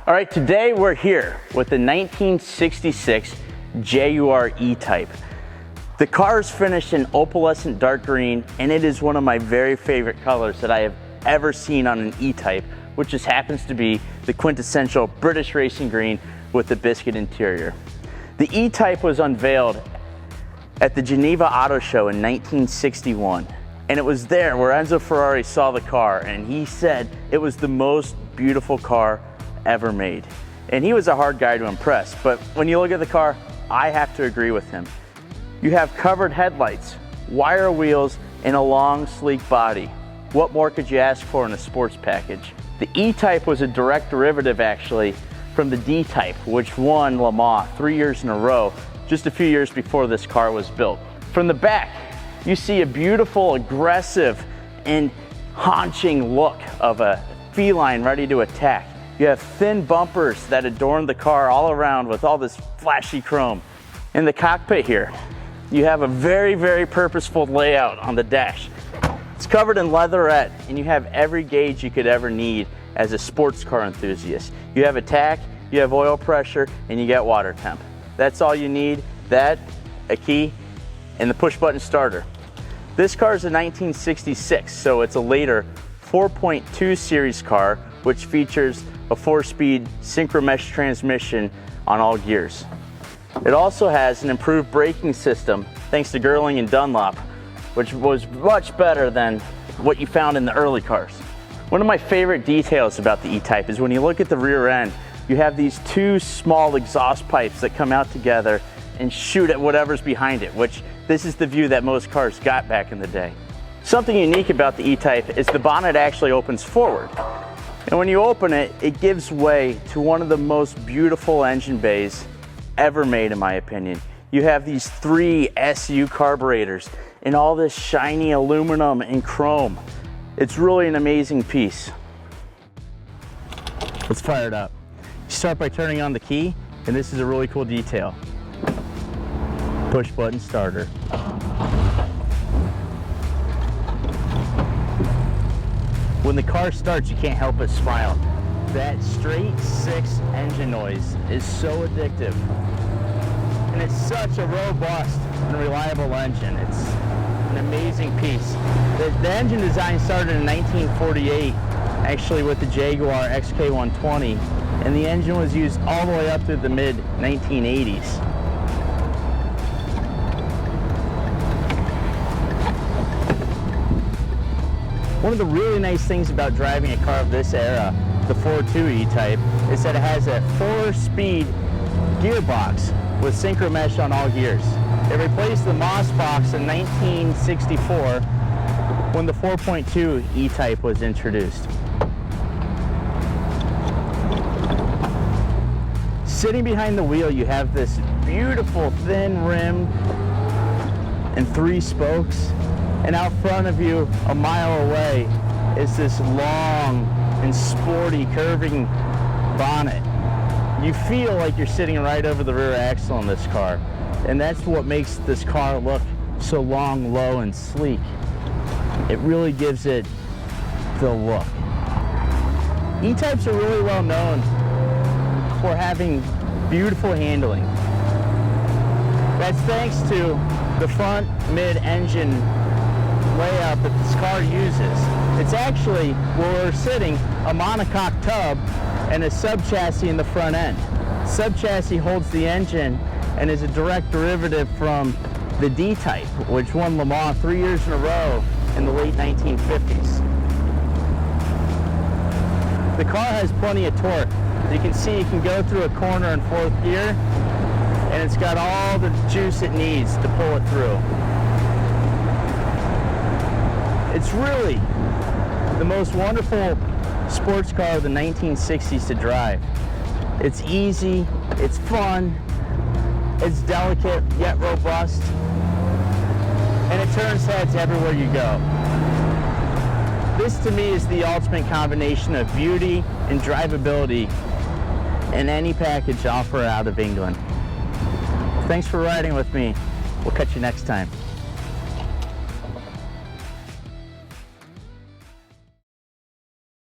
All right, today we're here with the 1966 Jaguar E-Type. The car is finished in opalescent dark green, and it is one of my very favorite colors that I have ever seen on an E-Type, which just happens to be the quintessential British racing green with the biscuit interior. The E-Type was unveiled at the Geneva Auto Show in 1961, and it was there where Enzo Ferrari saw the car, and he said it was the most beautiful car ever made. And he was a hard guy to impress, but when you look at the car, I have to agree with him. You have covered headlights, wire wheels, and a long, sleek body. What more could you ask for in a sports package? The E-Type was a direct derivative, actually, from the D-Type, which won Le Mans 3 years in a row, just a few years before this car was built. From the back, you see a beautiful, aggressive, and haunching look of a feline ready to attack. You have thin bumpers that adorn the car all around with all this flashy chrome. In the cockpit here, you have a very, very purposeful layout on the dash. It's covered in leatherette, and you have every gauge you could ever need as a sports car enthusiast. You have a tach, you have oil pressure, and you get water temp. That's all you need. That, a key, and the push button starter. This car is a 1966, so it's a later 4.2 series car, which features a 4-speed synchro-mesh transmission on all gears. It also has an improved braking system thanks to Girling and Dunlop, which was much better than what you found in the early cars. One of my favorite details about the E-Type is when you look at the rear end, you have these two small exhaust pipes that come out together and shoot at whatever's behind it, which this is the view that most cars got back in the day. Something unique about the E-Type is the bonnet actually opens forward. And when you open it, it gives way to one of the most beautiful engine bays ever made, in my opinion. You have these 3 SU carburetors and all this shiny aluminum and chrome. It's really an amazing piece. Let's fire it up. You start by turning on the key, and this is a really cool detail. Push button starter. When the car starts, you can't help but smile. That straight 6 engine noise is so addictive. And it's such a robust and reliable engine. It's an amazing piece. The engine design started in 1948, actually with the Jaguar XK120, and the engine was used all the way up through the mid-1980s. One of the really nice things about driving a car of this era, the 4.2 E-Type, is that it has a 4-speed gearbox with synchro mesh on all gears. It replaced the Moss box in 1964 when the 4.2 E-Type was introduced. Sitting behind the wheel, you have this beautiful thin rim and 3 spokes. And out front of you, a mile away, is this long and sporty curving bonnet. You feel like you're sitting right over the rear axle in this car. And that's what makes this car look so long, low, and sleek. It really gives it the look. E-Types are really well known for having beautiful handling. That's thanks to the front mid-engine layout that this car uses. It's actually, where we're sitting, a monocoque tub and a sub-chassis in the front end. Sub-chassis holds the engine and is a direct derivative from the D-Type, which won Le Mans 3 years in a row in the late 1950s. The car has plenty of torque. As you can see, it can go through a corner in 4th gear, and it's got all the juice it needs to pull it through. It's really the most wonderful sports car of the 1960s to drive. It's easy, it's fun, it's delicate yet robust, and it turns heads everywhere you go. This to me is the ultimate combination of beauty and drivability in any package offered out of England. Thanks for riding with me. We'll catch you next time.